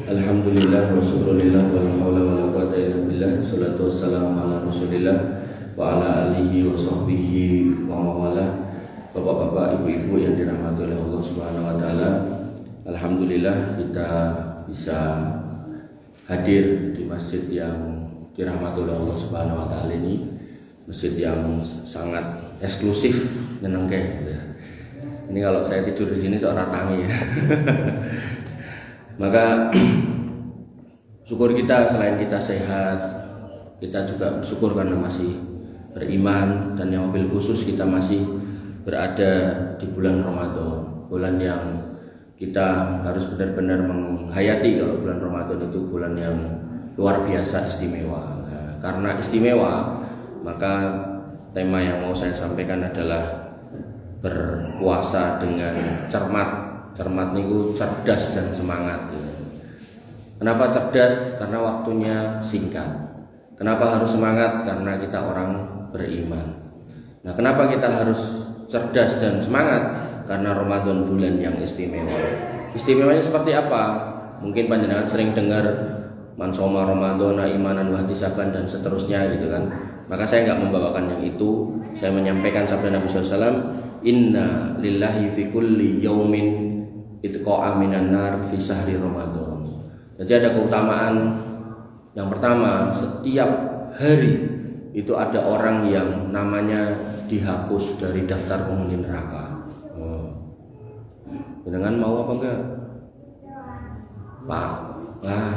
Alhamdulillah wa syukurillah wa la haula wa la quwwata illa billah. Salatu wassalamu ala Rasulillah wa ala alihi wa sahbihi wa mawala. Bapak-bapak, ibu-ibu yang dirahmati oleh Allah Subhanahu wa taala. Alhamdulillah kita bisa hadir di masjid yang dirahmati oleh Allah Subhanahu wa taala ini. Masjid yang sangat eksklusif, nyenengke gitu. Ini kalau saya tidur di sini seorang tangi ya. Maka syukur kita, selain kita sehat, kita juga bersyukur karena masih beriman, dan yang mobil khusus kita masih berada di bulan Ramadan, bulan yang kita harus benar-benar menghayati. Kalau bulan Ramadan itu bulan yang luar biasa istimewa. Nah, karena istimewa, maka tema yang mau saya sampaikan adalah berpuasa dengan cermat. Cermat niku cerdas dan semangat. Kenapa cerdas? Karena waktunya singkat. Kenapa harus semangat? Karena kita orang beriman. Nah, kenapa kita harus cerdas dan semangat? Karena Ramadan bulan yang istimewa. Istimewanya seperti apa? Mungkin panjenengan sering dengar man shoma ramadhana imanan wa ihtisaban dan seterusnya gitu kan. Maka saya nggak membawakan yang itu. Saya menyampaikan sabda Nabi SAW, inna lillahi fi kulli yaumin itqa'a minan nar fi sahri Ramadan. Jadi ada keutamaan. Yang pertama, setiap hari itu ada orang yang namanya dihapus dari daftar penghuni neraka. Dengan mau apa enggak? Pak,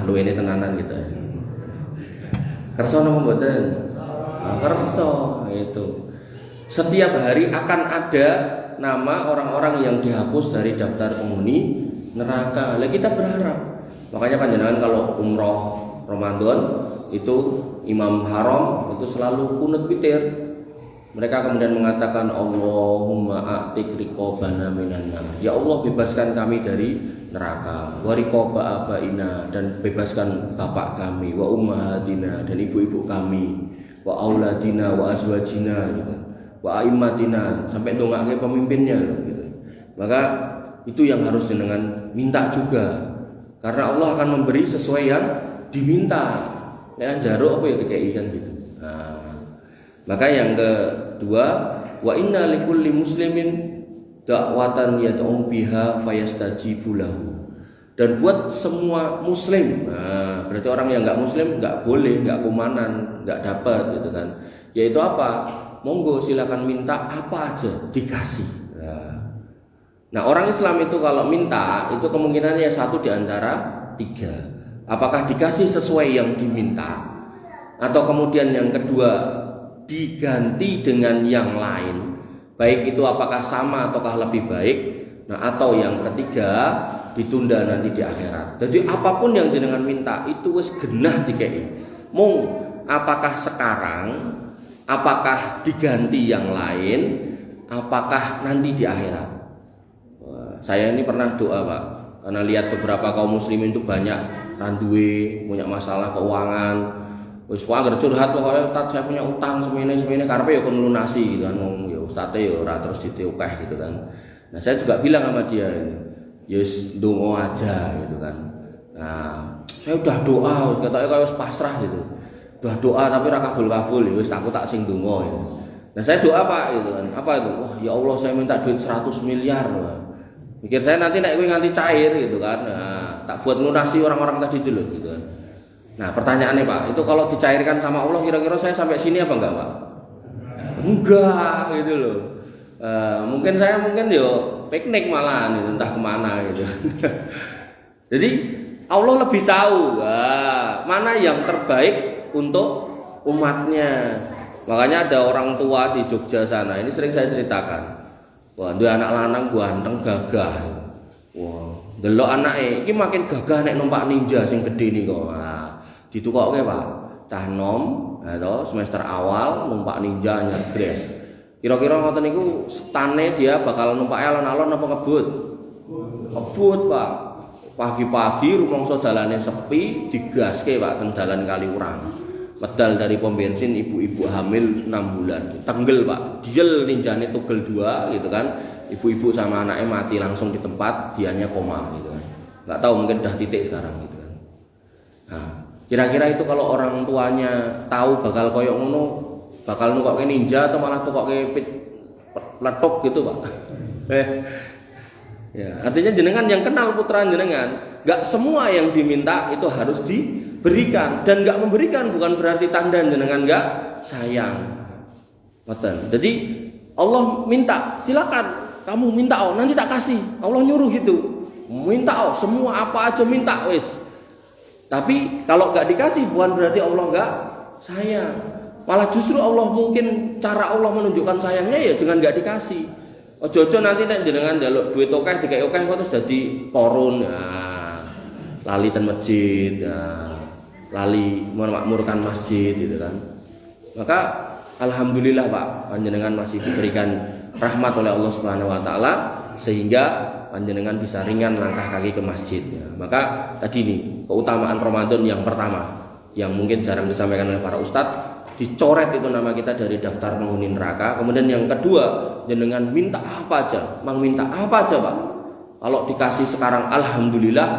lu ini tenanan gitu ya. Kerso napa mboten? Kerso itu. Setiap hari akan ada nama orang-orang yang dihapus dari daftar penghuni neraka. Lah kita berharap. Makanya panjenengan kalau umroh Ramadan itu Imam Haram itu selalu kunut witir. Mereka kemudian mengatakan Allahumma a'tik riqabana minan nar. Ya Allah, bebaskan kami dari neraka. Wa riqaba abaina, dan bebaskan bapak kami, wa ummahatina, dan ibu-ibu kami, wa auladina wa azwajina gitu. Wa aimatina, sampai dongake pemimpinnya gitu. Maka itu yang harus dengan minta juga, karena Allah akan memberi sesuai yang diminta. Yang jaruk apa ya dikei kan gitu. Nah, maka yang kedua, wa inna likulli muslimin da'watan yad'u biha fayastajibu lahu. Dan buat semua muslim, nah, berarti orang yang enggak muslim enggak boleh, enggak kumanan, enggak dapat gitu kan. Yaitu apa? Monggo silakan minta apa aja dikasih. Nah, orang Islam itu kalau minta itu kemungkinannya satu di antara tiga. Apakah dikasih sesuai yang diminta, atau kemudian yang kedua diganti dengan yang lain, baik itu apakah sama ataukah lebih baik. Nah, atau yang ketiga ditunda nanti di akhirat. Jadi apapun yang jenengan minta itu wis genah dikei. Mung apakah sekarang, apakah diganti yang lain, apakah nanti di akhirat. Saya ini pernah doa Pak, karena lihat beberapa kaum muslimin itu banyak randuwe, punya masalah keuangan. Wis wae curhat pokoke Ustaz, saya punya utang semene karepe ya kon lunasi gitu kan. Ya Ustaz ya ora terus ditiukeh gitu kan. Nah, saya juga bilang sama dia ini, ya wis ndonga aja gitu kan. Nah, saya udah doa, katanya kayak wis pasrah gitu. Udah doa tapi ra kabul-kabul, ya wis aku tak sing ndonga ya. Nah, saya doa Pak gitu kan. Apa itu? Wah, ya Allah, saya minta duit 100 miliar. Mikir saya nanti nek kowe nganti cair gitu kan. Nah, tak buat lunasi orang-orang tadi dulu gitu kan. Nah, pertanyaannya Pak, itu kalau dicairkan sama Allah kira-kira saya sampai sini apa enggak Pak? Enggak gitu loh. Mungkin saya yo piknik malah gitu, entah kemana gitu. Jadi Allah lebih tahu mana yang terbaik untuk umatnya. Makanya ada orang tua di Jogja sana, ini sering saya ceritakan. Wah, dua anak lanang ganteng gagah. Wah, delok anake iki makin gagah nek numpak ninja sing gedhe niku. Nah, ditukokke Pak. Cah nom, to semester awal numpak ninja nyergres. Kira-kira ngoten niku setane dia bakal numpak alon-alon apa ngebut? Ngebut, Pak. Pagi-pagi rumangsa dalane sepi, digaske Pak teng dalan Kaliurang. Medal dari pom bensin ibu-ibu hamil 6 bulan. Tenggel Pak, diesel ninjane tugel 2 gitu kan. Ibu-ibu sama anaknya mati langsung di tempat, dianya koma gitu kan. Enggak tahu mungkin udah titik sekarang gitu kan. Nah, kira-kira itu kalau orang tuanya tahu bakal koyok ngono, bakal nukokke ninja atau malah tukokke letok gitu Pak. Ya, artinya jenengan yang kenal putra jenengan, gak semua yang diminta itu harus diberikan, dan gak memberikan bukan berarti tanda jenengan gak sayang. Betul. Jadi Allah minta, silakan kamu minta nanti tak kasih. Allah nyuruh gitu, minta semua apa aja minta wis. Tapi kalau gak dikasih bukan berarti Allah gak sayang. Malah justru Allah mungkin cara Allah menunjukkan sayangnya ya dengan gak dikasih. Ojo-ojo nanti nek jenengan njaluk duit akeh dikek akeh kok terus dadi porun. Nah, lali ten masjid, lali memakmurkan masjid gitu kan. Maka alhamdulillah Pak, panjenengan masih diberikan rahmat oleh Allah Subhanahu wa taala sehingga panjenengan bisa ringan langkah kaki ke masjid. Maka tadi nih keutamaan Ramadan yang pertama yang mungkin jarang disampaikan oleh para ustadz, dicoret itu nama kita dari daftar penghuni neraka. Kemudian yang kedua, jenengan minta apa aja, mang minta apa aja Pak. Kalau dikasih sekarang alhamdulillah,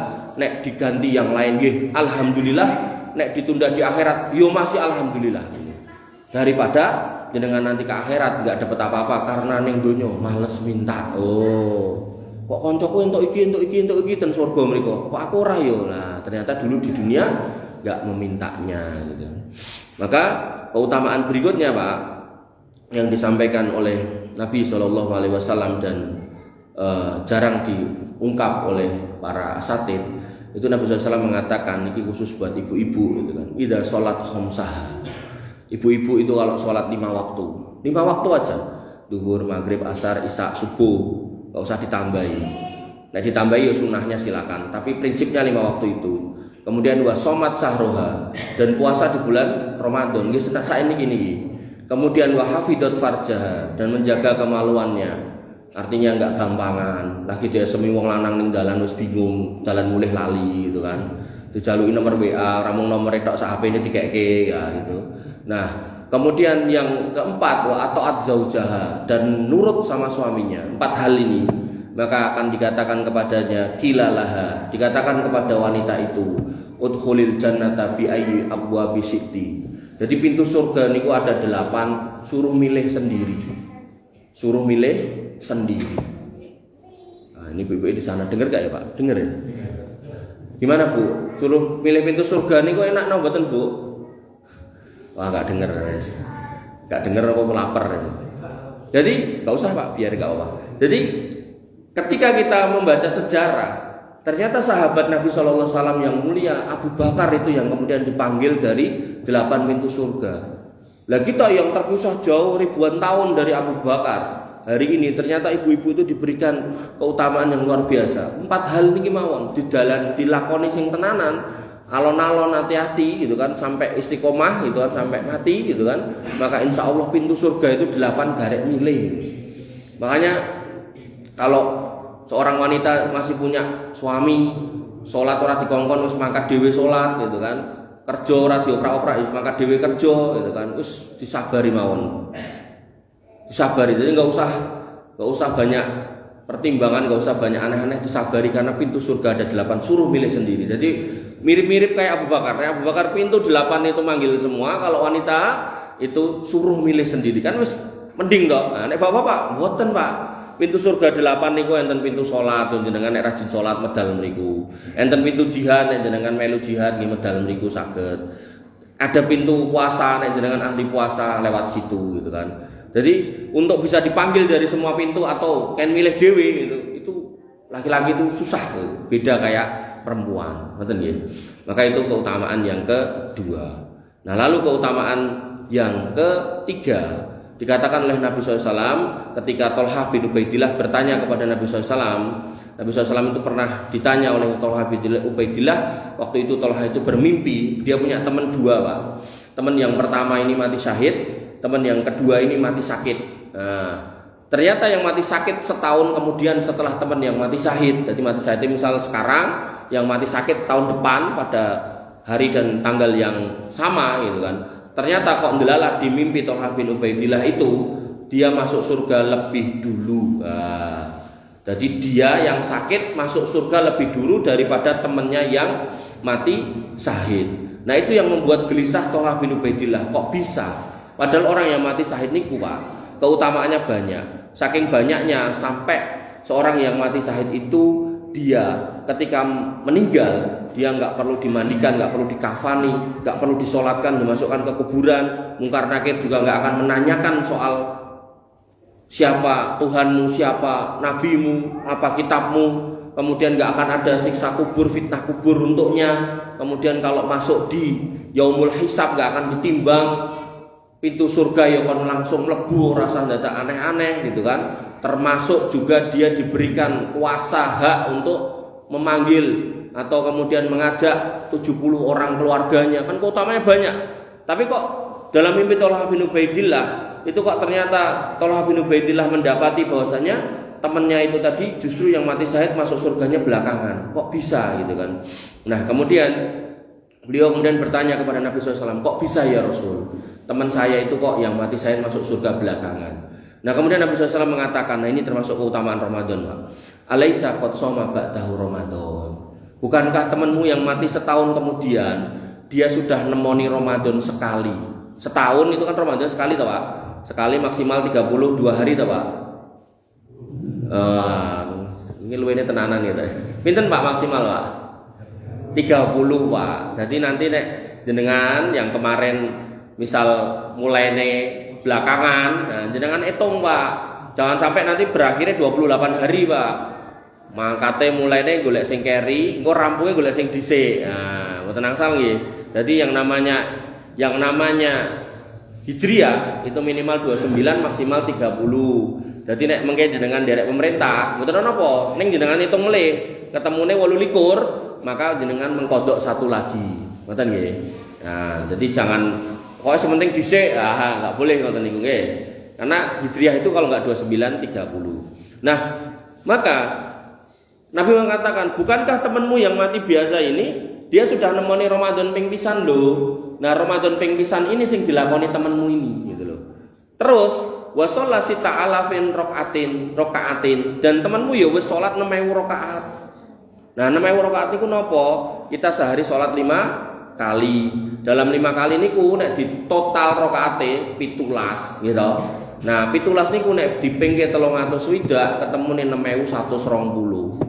nek diganti yang lain nggih alhamdulillah, nek ditunda di akhirat yo masih alhamdulillah. Daripada jenengan nanti ke akhirat nggak dapat apa-apa karena ning donya males minta. Oh, kok koncoku entuk iki ten surga mriku. Kok aku ora yo. Nah, ternyata dulu di dunia nggak memintanya gitu. Maka keutamaan berikutnya Pak yang disampaikan oleh Nabi SAW dan jarang diungkap oleh para asatid itu Nabi SAW mengatakan ini khusus buat ibu-ibu gitu kan. Idza sholat khamsah. Ibu-ibu itu kalau sholat 5 waktu aja, duhur, maghrib, asar, isya, subuh, nggak usah ditambahi. Nah ditambahi ya sunnahnya silakan, tapi prinsipnya 5 waktu itu. Kemudian somat sahroha dan puasa di bulan Ramadan. Ini saya ini. Kemudian hafidot farjah dan menjaga kemaluannya. Artinya enggak gampangan. Lagi dia semi wong lanang ning dalan wis bingung, dalan mulih lali gitu kan. Dijaluki nomor WA, ramung nomor tok sak HP-ne dikekke ya gitu. Nah, kemudian yang keempat ataat zaujaha dan nurut sama suaminya. 4 hal ini maka akan dikatakan kepadanya kilalaha, dikatakan kepada wanita itu udkhulil jannata bi ayyi abwabi sitti. Jadi pintu surga niku ada 8, suruh milih sendiri. Nah, ini ibu-ibu di sana dengar gak ya Pak? Dengar ya? Gimana Bu? Suruh milih pintu surga niku enak no mboten Bu? Wah, enggak dengar guys. Enggak dengar apa lapar. Jadi enggak usah Pak, biar enggak apa. Jadi ketika kita membaca sejarah, ternyata sahabat Nabi SAW yang mulia Abu Bakar itu yang kemudian dipanggil dari 8 pintu surga. Lah kita yang terpisah jauh ribuan tahun dari Abu Bakar, hari ini ternyata ibu-ibu itu diberikan keutamaan yang luar biasa. 4 hal ini mawon dilakoni sing tenanan, alon-alon hati-hati gitu kan, sampai istiqomah gitu kan, sampai mati gitu kan. Maka insya Allah pintu surga itu 8 garek milih. Makanya kalau seorang wanita masih punya suami, sholat ora dikongkon wis mangkat dhewe sholat gitu kan. Kerja ora dioprak-oprak wis mangkat dhewe kerja gitu kan. Wis disabari mawon. Disabari. Jadi enggak usah banyak pertimbangan, enggak usah banyak aneh-aneh, disabari karena pintu surga ada 8, suruh milih sendiri. Jadi mirip-mirip kayak Abu Bakar. Abu Bakar pintu 8 itu manggil semua, kalau wanita itu suruh milih sendiri. Kan wis mending toh. Nah, nek bapak-bapak mboten Pak. Pintu surga 8 niku enten pintu salat jenengan nek rajin salat medal mriku. Enten pintu jihad nek jenengan melu jihad nggih medal mriku saged. Ada pintu puasa nek jenengan ahli puasa lewat situ gitu kan. Jadi untuk bisa dipanggil dari semua pintu atau kan milih dewe itu laki-laki itu susah tuh. Beda kayak perempuan, ngoten nggih. Maka itu keutamaan yang kedua. Nah, lalu keutamaan yang ketiga dikatakan oleh Nabi SAW ketika Thalhah bin Ubaidillah bertanya kepada Nabi SAW. Nabi SAW itu pernah ditanya oleh Thalhah bin Ubaidillah. Waktu itu Thalhah itu bermimpi dia punya teman 2 Pak. Teman yang pertama ini mati syahid, teman yang kedua ini mati sakit. Nah, ternyata yang mati sakit setahun kemudian setelah teman yang mati syahid. Jadi mati syahid misal sekarang, yang mati sakit tahun depan pada hari dan tanggal yang sama gitu kan. Ternyata kok ndelalah di mimpi Thalhah bin Ubaidillah itu dia masuk surga lebih dulu. Jadi dia yang sakit masuk surga lebih dulu daripada temannya yang mati syahid. Nah itu yang membuat gelisah Thalhah bin Ubaidillah. Kok bisa? Padahal orang yang mati syahid ini kuat, keutamaannya banyak. Saking banyaknya sampai seorang yang mati syahid itu dia ketika meninggal dia nggak perlu dimandikan, nggak perlu dikafani, nggak perlu disolatkan, dimasukkan ke kuburan. Mungkar nakir juga nggak akan menanyakan soal siapa Tuhanmu, siapa nabimu, apa kitabmu. Kemudian nggak akan ada siksa kubur, fitnah kubur untuknya. Kemudian kalau masuk di yaumul hisab nggak akan ditimbang. Pintu surga ya kan langsung lebu, rasa data aneh-aneh gitu kan. Termasuk juga dia diberikan kuasa hak untuk memanggil atau kemudian mengajak 70 orang keluarganya, kan keutamanya banyak. Tapi kok dalam mimpi Thalhah bin Ubaidillah itu kok ternyata Thalhah bin Ubaidillah mendapati bahwasanya temannya itu tadi justru yang mati syahid masuk surganya belakangan. Kok bisa gitu kan. Nah kemudian beliau kemudian bertanya kepada Nabi SAW, kok bisa ya Rasul, teman saya itu kok yang mati syahid masuk surga belakangan. Nah kemudian Nabi SAW mengatakan, nah ini termasuk keutamaan Ramadan Pak. Alaisa qad shoma ba'dahu Ramadan. Bukankah temanmu yang mati setahun kemudian dia sudah nemoni Ramadan sekali. Setahun itu kan Ramadan sekali toh Pak. Sekali maksimal 32 hari toh Pak. Ini luwene tenanan ya. Pinten Pak maksimal Pak? 30 Pak. Jadi nanti nek jenengan yang kemarin misal mulai belakangan, nah jenengan hitung Pak. Jangan sampai nanti berakhirnya 28 hari Pak. Mangkate mulainya golek sing keri, engko rampungnya golek sing dhisik. Nah, mboten angsal nggih. Jadi yang namanya Hijriah itu minimal 29 maksimal 30. Jadi nek mengke jenengan derek pemerintah, mboten napa, ning jenengan hitung melih, ketemune 28, maka jenengan mengkodok satu lagi. Ngoten nggih. Nah, jadi jangan kok sementing dhisik, enggak boleh ngoten niku nggih. Karena Hijriah itu kalau enggak 29 30. Nah, maka Nabi mengatakan, bukankah temanmu yang mati biasa ini dia sudah nemoni Ramadan ping pisan lho. Nah, Ramadan ping pisan ini sing dilakoni temanmu ini gitu loh. Terus wa shallasi ta'ala fin rakaatin dan temanmu ya wis salat 6000 rakaat. Nah, 6000 rakaat niku napa? Kita sehari salat 5 kali. Dalam 5 kali niku nek di total rakaate 17 gitu. Nah, 17 niku nek dipingke 300 swidak ketemune 6120.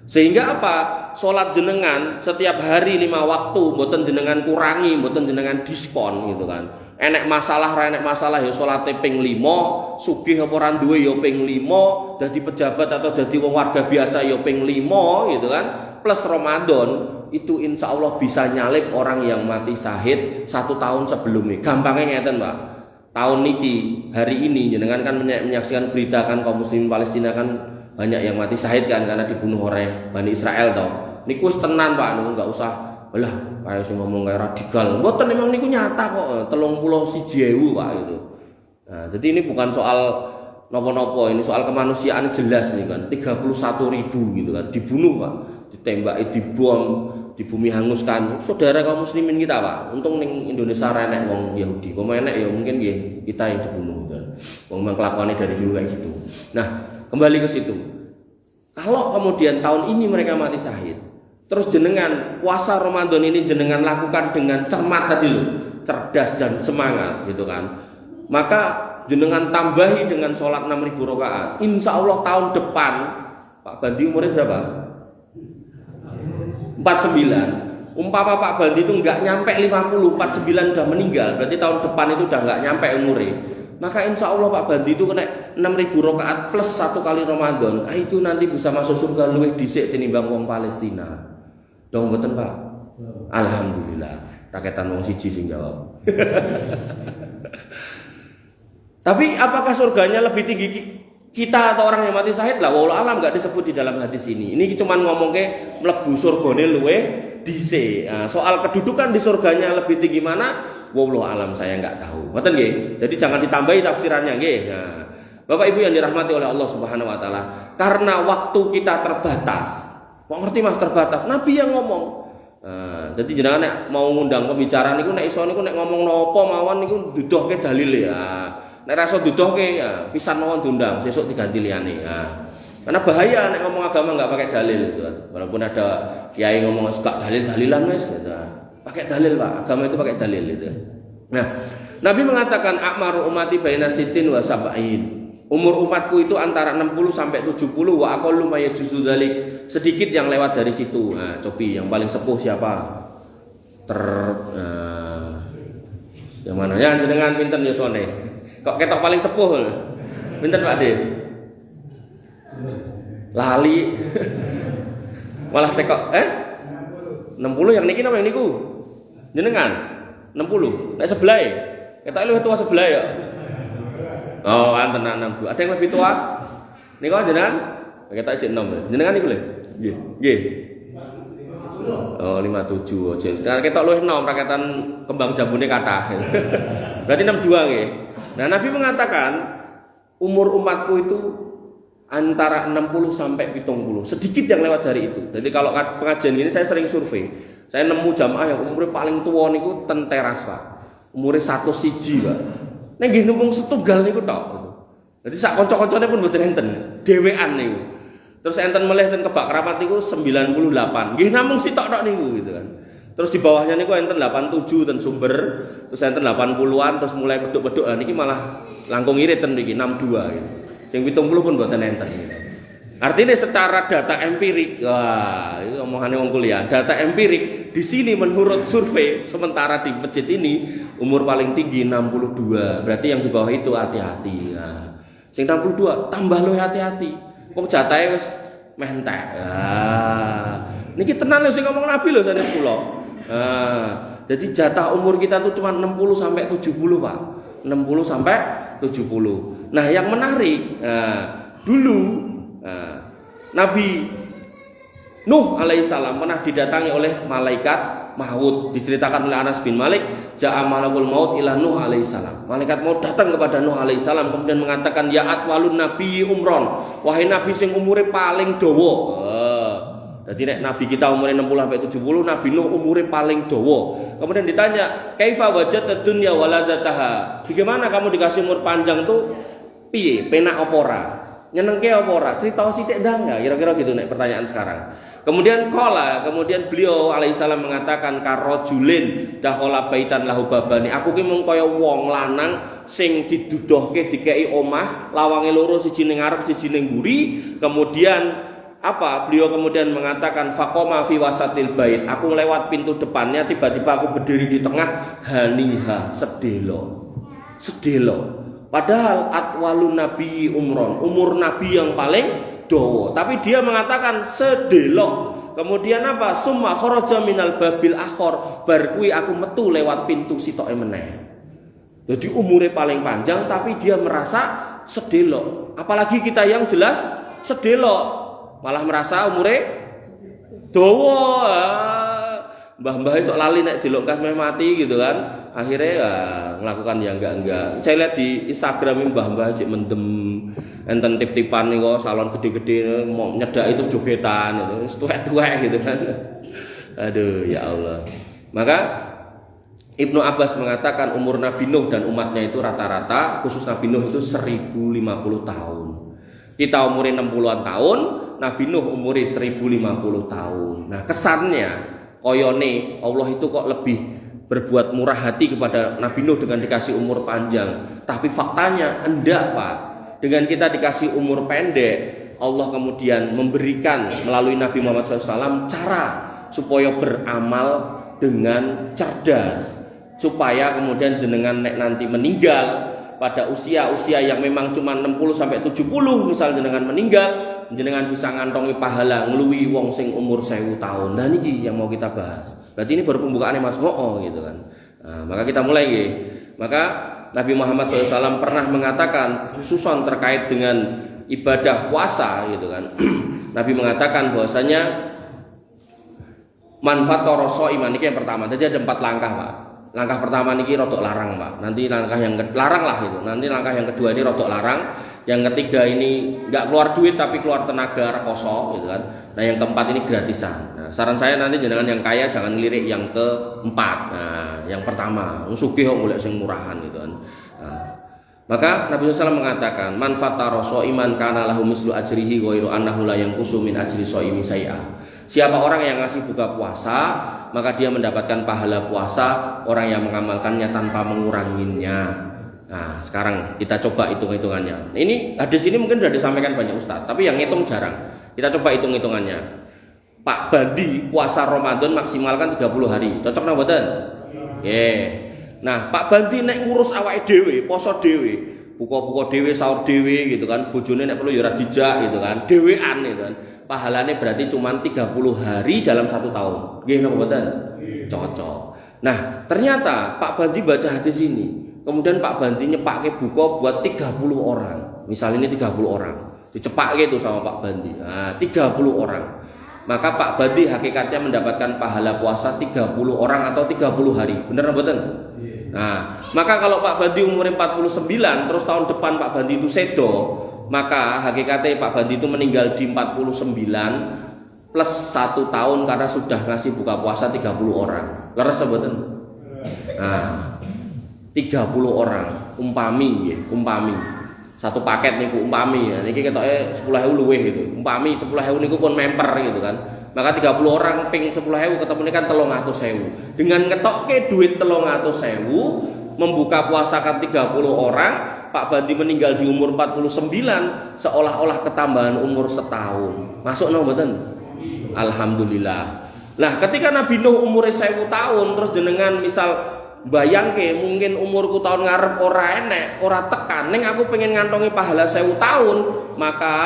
Sehingga apa? Sholat jenengan setiap hari 5 waktu, mboten jenengan kurangi, mboten jenengan diskon gitu kan. Enek masalah ra enek masalah ya salate ping 5, sugih apa ora duwe ya ping 5, dadi pejabat atau dadi wong warga biasa ya ping 5 gitu kan. Plus Ramadan itu insya Allah bisa nyalip orang yang mati syahid 1 tahun sebelumnya. Gampangnya ngeten Pak. Tahun niki hari ini jenengan kan menyaksikan berita kan kaum muslimin Palestina kan banyak yang mati syahid kan karena dibunuh oleh Bani Israel toh. Niku wis tenan Pak, niku enggak usah belah kayak sing ngomong kayak radikal. Mboten memang niku nyata kok 31.000 Pak gitu. Nah, jadi ini bukan soal nopo-nopo, ini soal kemanusiaan jelas nih kan. 31.000 gitu kan dibunuh Pak, ditembaki, dibom, di bumi hanguskan. Saudara kaum muslimin kita Pak. Untung ning Indonesia renek wong Yahudi. Wong enek ya mungkin nggih kita yang dibunuh kan. Wong memang kelakuannya dari dulu kayak gitu. Nah, kembali ke situ. Kalau kemudian tahun ini mereka mati syahid, terus jenengan puasa Ramadan ini jenengan lakukan dengan cermat tadi loh, cerdas dan semangat gitu kan. Maka jenengan tambahi dengan sholat 6000 rakaat. Insya Allah tahun depan Pak Bandi umurnya berapa? 49. Umpama Pak Bandi itu nggak nyampe 50, 49 udah meninggal, berarti tahun depan itu udah nggak nyampe umurnya. Maka insya Allah Pak Bandi itu kena 6000 rakaat plus 1 kali Ramadan. Nah, itu nanti bisa masuk surga luwih dhisik tinimbang wong Palestina. Dong mboten Pak? Alhamdulillah. Raketan wong siji sing jawab. Tapi apakah surganya lebih tinggi kita atau orang yang mati syahid? Lah wallahu alam enggak disebut di dalam hadis ini. Ini cuma ngomongke mlebu surgane luwih dhisik. Nah, soal kedudukan di surganya lebih tinggi mana? Wallahu alam saya enggak tahu. Ngoten nggih. Jadi jangan ditambahi tafsirannya nggih. Nah, Bapak Ibu yang dirahmati oleh Allah Subhanahu wa taala, karena waktu kita terbatas. Kok ngerti Mas terbatas? Nabi yang ngomong. Nah, jadi jenengan nek mau ngundang pembicara niku nek iso niku nek ngomong napa mawon niku duduhke dalile ya. Nek ra iso duduhke ya pisan mawon diundang, sesuk diganti liyane. Nah, Karena bahaya nek ngomong agama nggak pakai dalil gitu kan. Walaupun ada kiai ngomong suka dalil-dalilan Mas gitu. Pakai dalil Pak, agama itu pakai dalil gitu. Nah, Nabi mengatakan akmaru umati baina sitin wa sab'in. Umur umatku itu antara 60 sampai 70 wa aqallu may yajuzu dzalik. Sedikit yang lewat dari situ. Nah, cobi yang paling sepuh siapa? Yang mana? Ya jenengan pinten ya sone. Kok ketok paling sepuh? Pinten Pak De? Lali. Malah tekok 60 yang niki napa yang niku? Jenengan 60. Nek sebelah ketok luwih tua sebelah ya. Oh, anten 60. Ada yang lebih tua? Niku jenengan? Ketok isih 6. Jenengan niku lho. Nggih. Nggih. Oh 57 aja. Nah, ketok luwih enom raketan kembang jambune kathah. Berarti 62 nggih. Nah, Nabi mengatakan umur umatku itu antara 60 sampai 70. Sedikit yang lewat dari itu. Jadi kalau pengajian ini saya sering survei. Saya nemu jamaah yang umurnya paling tua niku ten teras, Pak. Umurnya 1 siji, Pak. Nek nggih numpung setunggal niku tok. Jadi sak kanca-kancane pun mboten enten, dhewean niku. Terus enten melih ten Kebak Keramat niku 98. Nggih namung sitok tok niku gitu kan. Terus di bawahnya niku enten 87 ten Sumber, terus enten 80-an terus mulai peduk-peduk. Nah niki malah langkung irit ten niki 62 gitu. Sing 70 pun mboten enten gitu. Artinya secara data empirik, wah itu omongane wong kuliah. Data empirik di sini menurut survei sementara di masjid ini umur paling tinggi 62. Berarti yang di bawah itu hati-hati. Nah, sing 62 tambah luwih hati-hati. Wong jatahe wis meh entek. Niki tenan lho sing ngomong Nabi lho sanes kula. Jadi jatah umur kita tuh cuma 60 sampai 70, Pak. 60 sampai 70. Nah, yang menarik, dulu Nabi Nuh alaihissalam pernah didatangi oleh malaikat maut. Diceritakan oleh Anas bin Malik, ja'a malakul maut ila Nuh alaihissalam. Malaikat maut datang kepada Nuh alaihissalam kemudian mengatakan ya atwalun nabi umron. Wahai nabi sing umure paling dawa. Jadi nek nabi kita umurnya 60 sampai 70, Nabi Nuh umurnya paling dawa. Kemudian ditanya, "Kaifa wajadta dunya waladataha?" Bagaimana kamu dikasih umur panjang tuh? Piye? Penak apa ora? Nyenengke apa ora? Cerita sithik ndang ya, kira-kira gitu nek pertanyaan sekarang. Kemudian beliau alaihissalam mengatakan karojulin dahola baitan lahu babani. Aku ki mung kaya wong lanang sing didudohke dikei omah, lawange loro siji ning ngarep siji ning mburi. Kemudian beliau kemudian mengatakan faqoma fi wasatil bait. Aku lewat pintu depannya, tiba-tiba aku berdiri di tengah, haniha, sedelo. Padahal atwalun nabi umron, umur nabi yang paling dawa, tapi dia mengatakan sedelo. Kemudian summa kharaja minal babil akhor, bar kuwi aku metu lewat pintu sitoke meneh. Jadi umurnya paling panjang tapi dia merasa sedelo. Apalagi kita yang jelas sedelo, malah merasa umure dawa. Mbah-mbah sok lali nek delok kas meh mati gitu kan. Akhirnya melakukan yang enggak. Saya lihat di Instagram mbah-mbah cek mendem enten tip-tipan nih kok salon gede-gede mau nyedak itu jogetan itu tuwek-tuwek gitu kan. Aduh ya Allah. Maka Ibnu Abbas mengatakan umur Nabi Nuh dan umatnya itu rata-rata khusus Nabi Nuh itu 1050 tahun. Kita umurnya 60-an tahun, Nabi Nuh umurnya 1050 tahun. Nah kesannya koyone Allah itu kok lebih berbuat murah hati kepada Nabi Nuh dengan dikasih umur panjang. Tapi faktanya enggak, Pak. Dengan kita dikasih umur pendek, Allah kemudian memberikan melalui Nabi Muhammad SAW cara supaya beramal dengan cerdas, supaya kemudian jenengan nanti meninggal pada usia yang memang cuma 60 sampai 70, misal jenengan meninggal, jenengan bisa ngantongi pahala ngluwi wong sing umur 1000 tahun. Nah ini yang mau kita bahas. Berarti ini baru pembukaannya Mas Mo'o gitu kan. Nah, maka kita mulai gitu. Maka Nabi Muhammad SAW pernah mengatakan khususan terkait dengan ibadah puasa gitu kan. Nabi mengatakan bahwasanya manfaat toroso iman ini yang pertama. Jadi ada 4 langkah, Pak. Langkah pertama niki rodok larang, Pak. Nanti langkah yang larang lah itu. Nanti langkah yang kedua ini rodok larang. Yang ketiga ini nggak keluar duit tapi keluar tenaga rekoso gitu kan. Nah yang keempat ini gratisan. Nah, saran saya nanti jenengan yang kaya jangan ngelirik yang keempat. Nah yang pertama, sugih kok golek sing murahan gitu kan. Nah, Maka Nabi SAW mengatakan, man fatara shaiman kana lahu mislu ajrihi ghairu annahu la yanqusu min ajri shaimi syai'a. Siapa orang yang ngasih buka puasa, maka dia mendapatkan pahala puasa orang yang mengamalkannya tanpa menguranginya. Nah, sekarang kita coba hitung-hitungannya. Ini hadis ini mungkin sudah disampaikan banyak ustaz, tapi yang ngitung jarang. Kita coba hitung-hitungannya. Pak Bandi puasa Ramadan maksimalkan 30 hari. Cocok napa mboten? Nggih. Nah, Pak Bandi nek ngurus awake dhewe, poso dhewe, buka-buka dhewe, sahur dhewe gitu kan. Bojone nek perlu ya ora dijak gitu kan. Dhewean gitu kan. Pahalane berarti cuma 30 hari dalam 1 tahun. Nggih napa mboten? Cocok. Nah, ternyata Pak Bandi baca hadis ini. Kemudian Pak Bandi nyepake buka buat 30 orang. Misal ini 30 orang. Dicepake itu sama Pak Bandi. Nah, 30 orang. Maka Pak Bandi hakikatnya mendapatkan pahala puasa 30 orang atau 30 hari. Bener mboten? Nah, maka kalau Pak Bandi umurnya 49, terus tahun depan Pak Bandi itu sedo, maka hakikatnya Pak Bandi itu meninggal di 49 plus 1 tahun karena sudah ngasih buka puasa 30 orang. Leres mboten? Nah, 30 orang umpami ya, umpami. Satu paket niku umpami ya, niki ketoke 10.000 luwih gitu. Umpami 10.000 niku pun memper gitu kan. Maka 30 orang ping 10.000 ketemune kan 300.000. Dengan ngetokke duit 300.000 membuka puasakan 30 orang, Pak Bandi meninggal di umur 49 seolah-olah ketambahan umur setahun. Masuk nang mboten? Alhamdulillah. Nah, ketika Nabi Nuh umure 1000 tahun terus jenengan misal bayangke mungkin umurku tahun ngarep ora enek, ora tekan ning aku pengen ngantongi pahala 1000 tahun, maka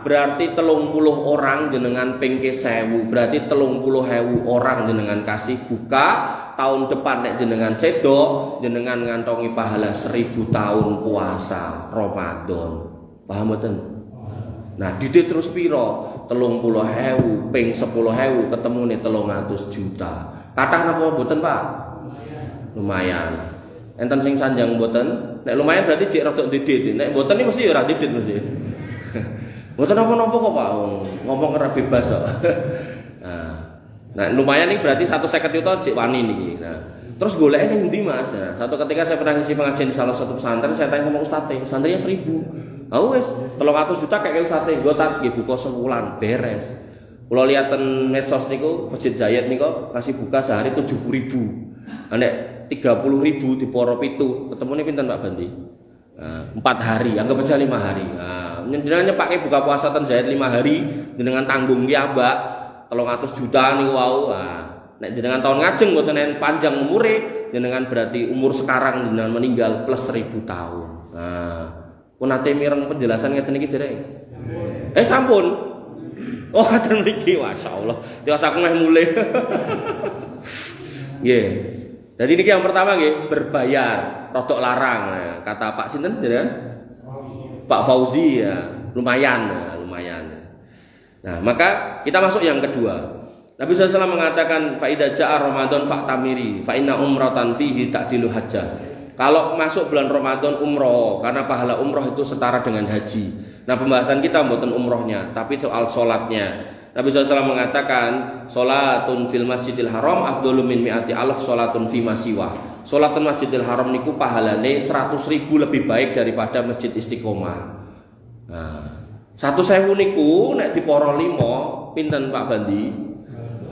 berarti 30 orang jenengan pengke 1000, berarti 30.000 orang jenengan kasih buka. Tahun depan nek jenengan sedo, jenengan ngantongi pahala 1000 tahun puasa Ramadan. Paham mboten? Nah, dite terus piro? 30.000 ping 10.000 ketemune 300 juta. Kathah napa mboten, Pak? Lumayan. Enten sing sanjang mboten? Nek lumayan berarti jek rada didit. Nek mboten iki mesti ya ora didit mesti. Mboten napa-napa kok, Pak. Ngomong ora bebas kok. Nah, lumayan iki berarti 150 juta jek wani niki. Nah, terus goleknya ning ndi, Mas? Nah, satu ketika saya pernah ngisi pengajian di salah satu pesantren, saya tanya sama ustadz, santrinya 1.000. Ah wis, 300 juta kayak ustadz nggo tak nggih buka sebulan beres. Kula liaten medsos niku Masjid Zayed niku kasih buka sehari 70.000. Nek 30.000 diporo 7, ketemune pinten Pak Bandi? 4 hari, anggap aja 5 hari. Nah, jenengan nyepake buka puasa ten Zayed 5 hari, jenengan tanggung ki ambak 300 juta niku wau. Nah, nek jenengan tahun ngajeng mboten panjang umure, jenengan berarti umur sekarang jenengan meninggal plus 1000 tahun. Nah, pun ate mireng penjelasan ngeten iki derek. Sampun. Oh, ngoten mriki, masyaallah. Tiwas aku meh mulih. Nggih. Jadi ini yang pertama nggih, berbayar, rodok larang. Nah, kata Pak sinten jenengan? Pak Fauzi ya, lumayan. Nah, maka kita masuk yang kedua. Nabi SAW mengatakan faida ja'a Ramadan fa'tamiri fa inna umratan fihi ta'dilu hajjah. Kalau masuk bulan Ramadan umroh, karena pahala umroh itu setara dengan haji. Nah, pembahasan kita bukan umrohnya, tapi soal sholatnya. Nabi SAW mengatakan sholatun fil masjidil haram afdhalu min mi'ati alf sholatun fi masiwa. Sholatun masjidil haram niku pahalane 100.000 lebih baik daripada masjid Istiqomah. Nah, 100.000 niku nek diporo 5 pinten Pak Bandi?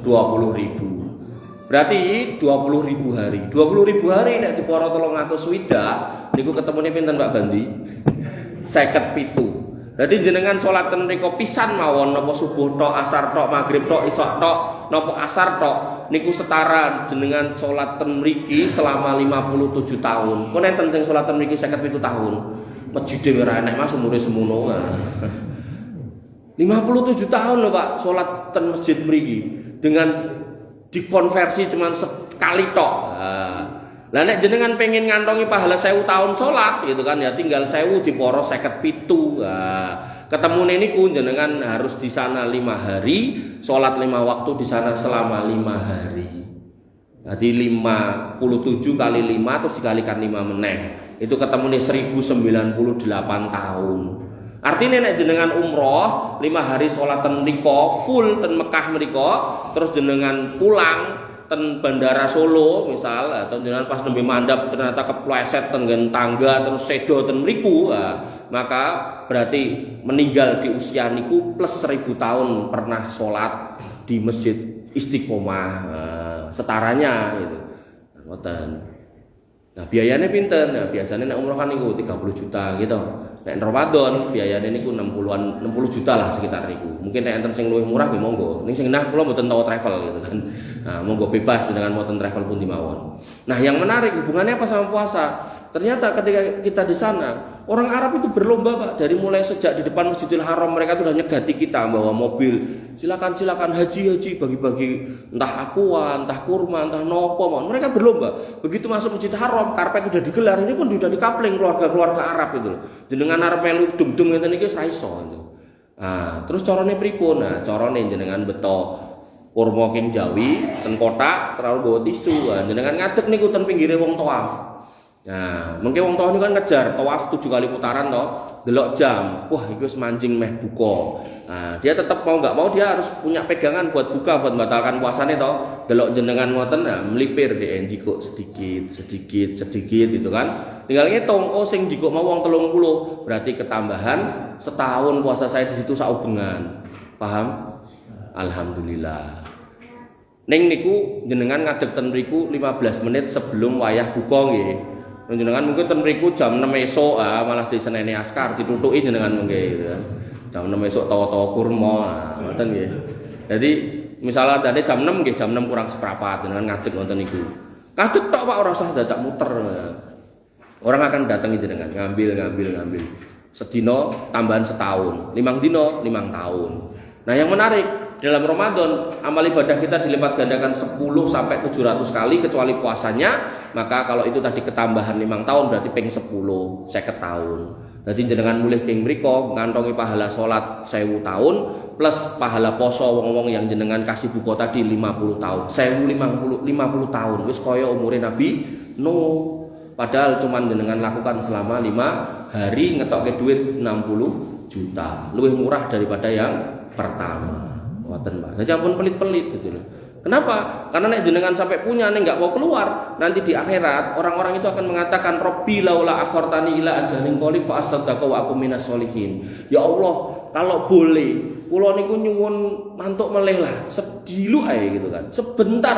20.000. Berarti 20.000 hari. 20.000 hari nek diporo 300 swidak niku ketemune pinten Pak Bandi? 57. Jadi jenengan sholat ten mriku pisan mawon napa subuh tok, asar tok, maghrib tok, isya tok, napa asar tok niku setara jenengan sholat ten mriki selama 57 tahun. Kok enten sing sholat ten mriki 57 tahun. Masjid ora enek Mas umure semono. 57 tahun lho Pak sholat ten masjid mriki dengan dikonversi cuman sekali tok. Lah nek jenengan pengen ngantongi pahala 1000 tahun salat gitu kan ya tinggal 1000 diporo 57. Ketemune niku jenengan harus di sana 5 hari, salat 5 waktu di sana selama 5 hari. Jadi 57 kali 5 terus dikalikan 5 meneh. Itu ketemune 1098 tahun. Artinya nek jenengan umroh 5 hari salat ten mriko full ten Mekah mriko terus jenengan pulang ten Bandara Solo misal atau jenengan pas nembe mandap ternyata kepleset ten tangga terus sedo ten mriku, maka berarti meninggal di usia niku plus 1000 tahun pernah sholat di masjid Istiqomah, setaranya gitu. Ngoten. Nah, biayanya pinten? Nah, biasanya nek umroh kan niku 30 juta gitu. Nek Ramadan biayanya niku 60 juta lah sekitar niku. Mungkin nek enten sing luwih murah nggih monggo. Ning sing nah kula mboten tau travel gitu kan. Nah, monggo bebas dengan mboten travel pun dimawon. Nah, yang menarik hubungannya apa sama puasa? Ternyata ketika kita di sana, orang Arab itu berlomba Pak, dari mulai sejak di depan Masjidil Haram mereka sudah nyegati kita bawa mobil. Silakan haji bagi-bagi entah aqua, entah kurma, entah nopo, mereka berlomba. Begitu masuk Masjidil Haram, karpet sudah digelar, ini pun sudah dikapling keluarga-keluarga Arab itu loh. Jenengan Arab melu dum-dum ngeten iki ora iso gitu. Nah, terus carane pripun? Nah, carane jenengan beto kurma king Jawi ten kotak terlalu bawa tisu. Nah, jenengan ngadeg niku ten pinggire wong tawaf. Nah, mungkin wong tua ini kan ngejar tawaf 7 kali putaran toh, delok jam, wah itu mancing meh buka. Nah, dia tetap mau nggak mau dia harus punya pegangan buat buka, buat membatalkan puasanya toh. Delok jenengan ngoten, nah, melipir di jiko sedikit gitu kan. Tinggal ngitung, oh sing jiko mau wong 30, berarti ketambahan setahun puasa saya di situ saubengan. Paham? Alhamdulillah. Ning niku jenengan ngadeg ten mriku 15 menit sebelum wayah buka nggih. Jenengan mungkin ten mriku jam 6 esuk malah diseneni askar ditutuki jenengan mungkin gitu kan. Jam 6 esuk tawa-tawa kurma ngoten nggih. Jadi misalnya tadi jam 6 nggih, jam 6 kurang seperempat jenengan ngadeg ngoten niku. Ngadeg tok Pak ora usah dadak muter. Orang akan datangi jenengan ngambil. Sedino tambahan setahun, 5 dino 5 tahun. Nah, yang menarik dalam Ramadan amal ibadah kita dilipat gandakan 10 sampai 700 kali kecuali puasanya, maka kalau itu tadi ketambahan 5 tahun berarti ping 10 50 tahun. Jadi jenengan mulih ping mriko ngantongi pahala salat 1000 tahun plus pahala poso wong-wong yang jenengan kasih buka tadi 50 tahun. 50 tahun wis kaya umure Nabi Nuh. Padahal cuman jenengan lakukan selama 5 hari ngetokke duit 60 juta. Lebih murah daripada yang pertama. Ngoten Pak. Jadi ampun pelit-pelit gitu loh. Kenapa? Karena nek jenengan sampai punya nek enggak mau keluar, nanti di akhirat orang-orang itu akan mengatakan Rabbi laula akhartani ila ajalin qarib fa asaddaqa wa akum minas solihin. Ya Allah, kalau boleh kula niku nyuwun mantuk melih lah, sedilu ae gitu kan. Sebentar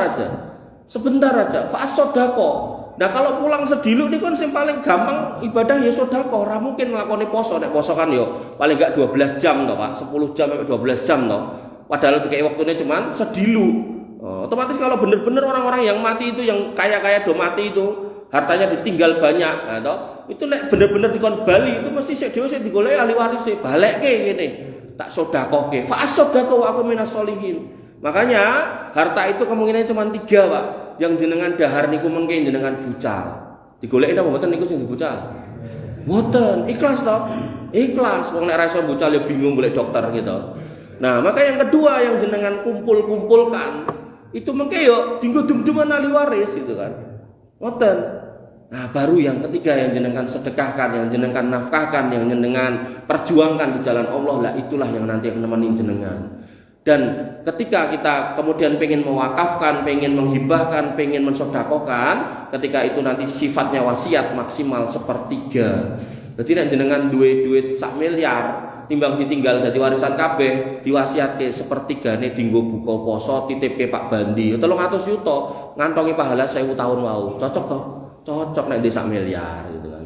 aja. Fa asaddaqa. Nah kalau pulang sedilu ini kan yang paling gampang ibadah ya sedekah. Ora mungkin nglakoni poso. Nek poso kan yo paling enggak 12 jam toh Pak, 10 jam sampai 12 jam toh. Padahal dikai waktunya cuma sedilu. Otomatis kalau benar-benar orang-orang yang mati itu yang kaya-kaya do mati itu hartanya ditinggal banyak, toh itu nek benar-benar dikon bali itu mesti sik dhewe sik digoleki ahli waris balekke ngene. Tak sedekahke. Fa as-sadaqah wa aku minas solihin. Makanya harta itu kemungkinannya cuma 3 Pak. Yang jenengan dahar niku mengke jenengan bucal. Digoleki napa mboten niku sing dibucal? Mboten, ikhlas toh? Ikhlas. Wong nek ra iso bucal ya bingung golek dokter gitu. Nah, maka yang kedua yang jenengan kumpulkan itu mengke yo dinggo dum-duman ahli waris gitu kan. Mboten. Nah, baru yang ketiga yang jenengan sedekahkan, yang jenengan nafkahkan, yang jenengan perjuangkan di jalan Allah lah itulah yang nanti akan nemenin jenengan. Dan ketika kita kemudian pengen mewakafkan, pengen menghibahkan, pengen mensodakokan, ketika itu nanti sifatnya wasiat maksimal 1/3. Jadi nek jenengan duit 1 miliar, timbang ditinggal dari warisan kabeh, diwasiatke 1/3 dinggo buka poso, titipke Pak Bandi, 300 juta, ngantongi pahala 1000 tahun wau. Cocok toh? Cocok nek di 1 miliar gitu kan.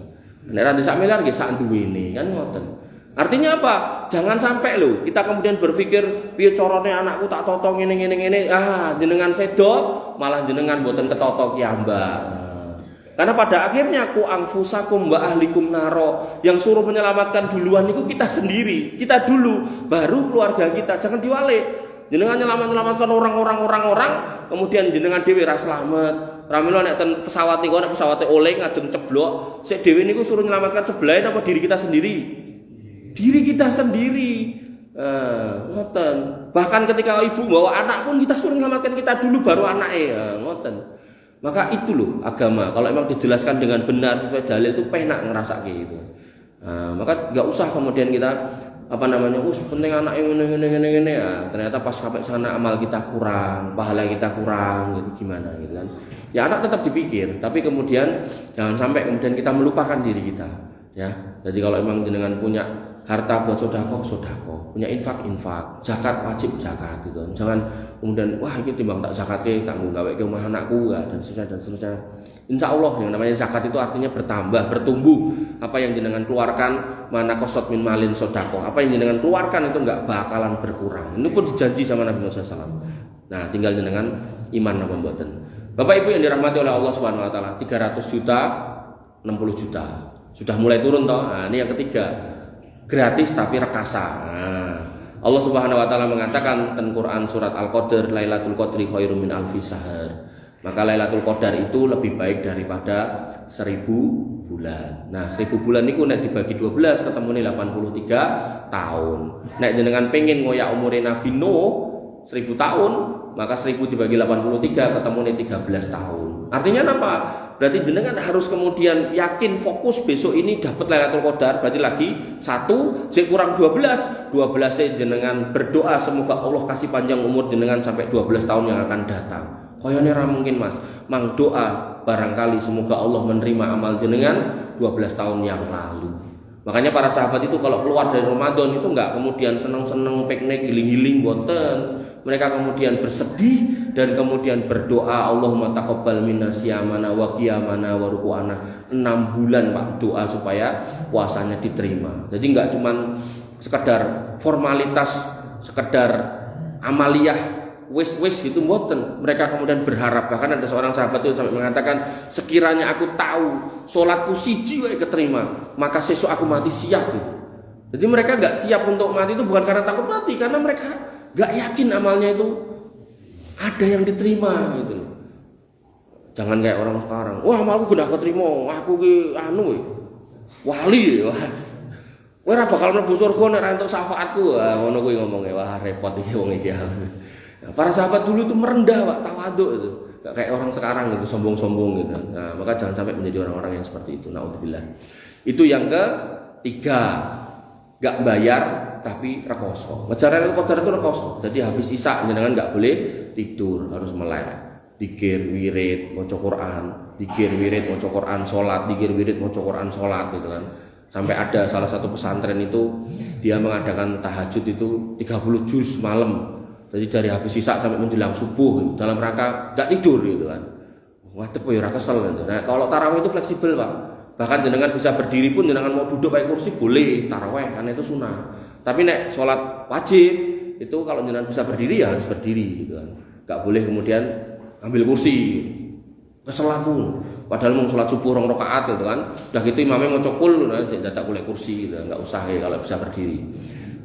Nek ra di 1 miliar nggih sak duwene kan ngoten. Artinya apa? Jangan sampai loh kita kemudian berpikir piye carane anakku tak toto ngene jenengan sedo malah jenengan mboten ketoto kiambak. Karena pada akhirnya ku angfusakum wa ahlikum naro, yang suruh menyelamatkan duluan itu kita sendiri. Kita dulu baru keluarga kita. Jangan diwalik. Jenengan nyelamatkan orang, kemudian jenengan dhewe ra slamet. Ramilo nek ten pesawat niku nek pesawate oleh ngajeng ceblok, sik dhewe niku suruh menyelamatkan sebelah apa diri kita sendiri? Diri kita sendiri. Ngoten. Bahkan ketika ibu bawa anak pun kita suruh menyelamatkan kita dulu baru anaknya. Ngoten. Maka itu loh agama. Kalau emang dijelaskan dengan benar sesuai dalil itu penak ngerasa gitu. Maka nggak usah kemudian kita apa namanya, penting anak yang ngene ya. Ternyata pas sampai sana amal kita kurang, pahala kita kurang, gitu gimana gitu kan. Ya anak tetap dipikir, tapi kemudian jangan sampai kemudian kita melupakan diri kita, ya. Jadi kalau emang jenengan punya harta buat sodako, punya infak, zakat wajib zakat gitu. Jangan kemudian wah ini timbang tak zakatke tak gawe ke rumah anakku ya, dan seterusnya. Insya Allah yang namanya zakat itu artinya bertambah, bertumbuh. Apa yang jenengan keluarkan, mana kosot min malin sodako, apa yang jenengan keluarkan itu enggak bakalan berkurang. Ini pun dijanji sama Nabi Muhammad SAW. Nah tinggal jenengan iman apa mboten. Bapak Ibu yang dirahmati oleh Allah Subhanahu Wa Taala, 300 juta, 60 juta sudah mulai turun toh. Nah ini yang ketiga, gratis tapi rekasa. Nah, Allah Subhanahu Wa Taala mengatakan dalam Quran surat Al-Qadr, Lailatul Qadri khairum min alfi syahr. Maka Lailatul Qadar itu lebih baik daripada 1000 bulan. Nah 1000 bulan itu nek dibagi 12 ketemu nih 83 tahun. Nek jenengan pengen ngoyak umurnya Nabi Nuh 1000 tahun, maka 1000 dibagi 83 ketemu nih 13 tahun. Artinya apa? Berarti jenengan harus kemudian yakin fokus besok ini dapat Lailatul Qadar. Berarti lagi 1 kurang 12 jenengan berdoa semoga Allah kasih panjang umur jenengan sampai 12 tahun yang akan datang. Koyone ra mungkin Mas, mang doa barangkali semoga Allah menerima amal jenengan 12 tahun yang lalu. Makanya para sahabat itu kalau keluar dari Ramadan itu enggak kemudian seneng-seneng piknik giling-giling boten. Mereka kemudian bersedih dan kemudian berdoa, Allahumma taqabbal minna siyamana wa qiyamana wa ruku'ana. 6 bulan Pak doa supaya puasanya diterima. Jadi enggak cuman sekedar formalitas, sekedar amaliyah wis gitu mboten. Mereka kemudian berharap, bahkan ada seorang sahabat itu sampai mengatakan, sekiranya aku tahu salatku siji wae keterima, maka sesuk aku mati siap gitu. Jadi mereka enggak siap untuk mati itu bukan karena takut mati, karena mereka enggak yakin amalnya itu ada yang diterima gitu. Jangan kayak orang sekarang, wah amalku gak keterima, aku ki wali wah. Kowe ora bakal mlebu surga nek ra entuk syafaatku. Ngono kuwi ngomongnya, wah repot iki wong iki. Nah, para sahabat dulu itu merendah Pak, tawaduk itu. Gak kayak orang sekarang gitu, sombong-sombong gitu. Nah, maka jangan sampai menjadi orang-orang yang seperti itu. Naudzubillah. Itu yang ketiga. Gak bayar tapi rekoso. Ngejar Lailatul Qadar itu rekoso. Jadi habis Isya jenengan gak boleh tidur, harus melek. Dikir wirid maca Quran, dikir wirid maca Quran salat, dikir wirid maca Quran salat gitu kan. Sampai ada salah satu pesantren itu dia mengadakan tahajud itu 30 juz malam. Jadi dari habis Isya sampai menjelang subuh dalam rangka gak tidur gitu kan. Ngadep ya ora kesel gitu. Nah, kalau tarawih itu fleksibel, Pak. Bahkan jenengan bisa berdiri pun jenengan mau duduk pakai kursi boleh tarawih karena itu sunnah. Tapi nek sholat wajib itu kalau jenengan bisa berdiri ya harus berdiri gitu kan. Gak boleh kemudian ambil kursi. Kesel aku. Padahal mau sholat subuh 2 rakaat gitu kan. Udah gitu imamnya mau cokul nah dadak boleh kursi gitu. Enggak usah ya kalau bisa berdiri.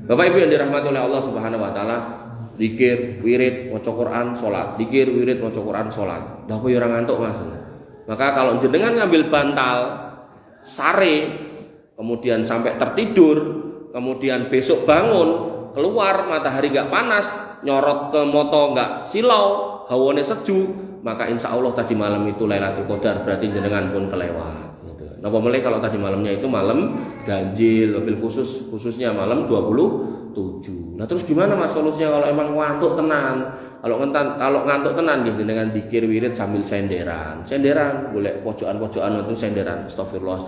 Bapak Ibu yang dirahmati oleh Allah Subhanahu wa taala, zikir, wirid, maca Quran, salat. Zikir, wirid, maca Quran, salat. Lah kok ya ora ngantuk, Mas. Maka kalau jenengan ngambil bantal sare kemudian sampai tertidur, kemudian besok bangun, keluar matahari gak panas, nyorot ke moto gak silau, hawane sejuk, maka insya Allah tadi malam itu Lailatul Qadar, berarti jenengan pun kelewat. Napa meleh kalau tadi malamnya itu malam ganjil, mobil khususnya malam 27. Nah terus gimana Mas solusinya kalau emang ngantuk tenan? Kalau ngantuk tenan nggih dengan dikir wirid sambil senderan, boleh pojokan-pojokan itu senderan, astagfirullah,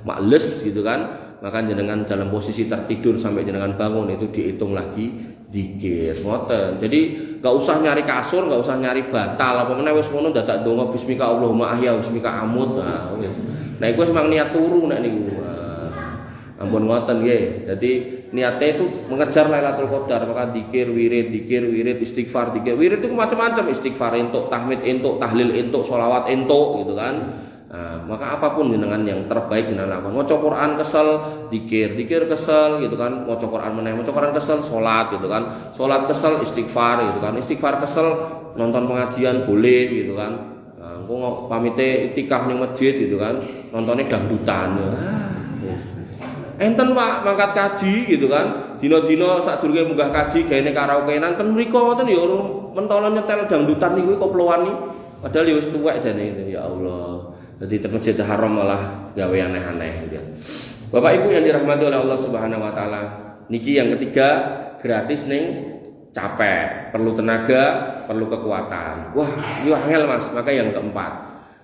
males gitu kan. Maka jenengan dalam posisi tertidur sampai jenengan bangun itu dihitung lagi dikir, ngoten. Jadi gak usah nyari kasur, gak usah nyari bantal, apa meneh wis ngono dadak donga bismika Allahumma ahya bismika amut. Nah wis. Nah iku memang niat turu nek niku. Ampun ngoten nggih. Jadi niatnya itu mengejar Lailatul Qadar, maka dikir wirid, istighfar, dikir wirid itu macam-macam, istighfar entuk, tahmid entuk, tahlil entuk, sholawat entuk gitu kan. Nah, maka apapun jenengan yang terbaik jenengan lakukan. Maca Quran kesel, dikir kesel gitu kan. Maca Quran meneh, maca Quran kesel, salat gitu kan. Salat kesel, istighfar gitu kan. Istighfar kesel, nonton pengajian boleh gitu kan. Nah, engko pamite itikaf ning masjid gitu kan. Nontonnya dangdutan. Yes. Enten Pak mangkat kaji gitu kan. Dina-dina sadurunge munggah kaji gaene karaokean ten mriku ngoten ya mentolo nyetel dangdutan niku koploan iki. Padahal ya wis tuwek jane ya Allah. Jadi Masjid Haram malah gawe aneh-aneh gitu. Bapak Ibu yang dirahmati oleh Allah Subhanahu wa taala, Niki yang ketiga, gratis ning capek, perlu tenaga, perlu kekuatan. Wah, ini angel Mas. Maka yang keempat,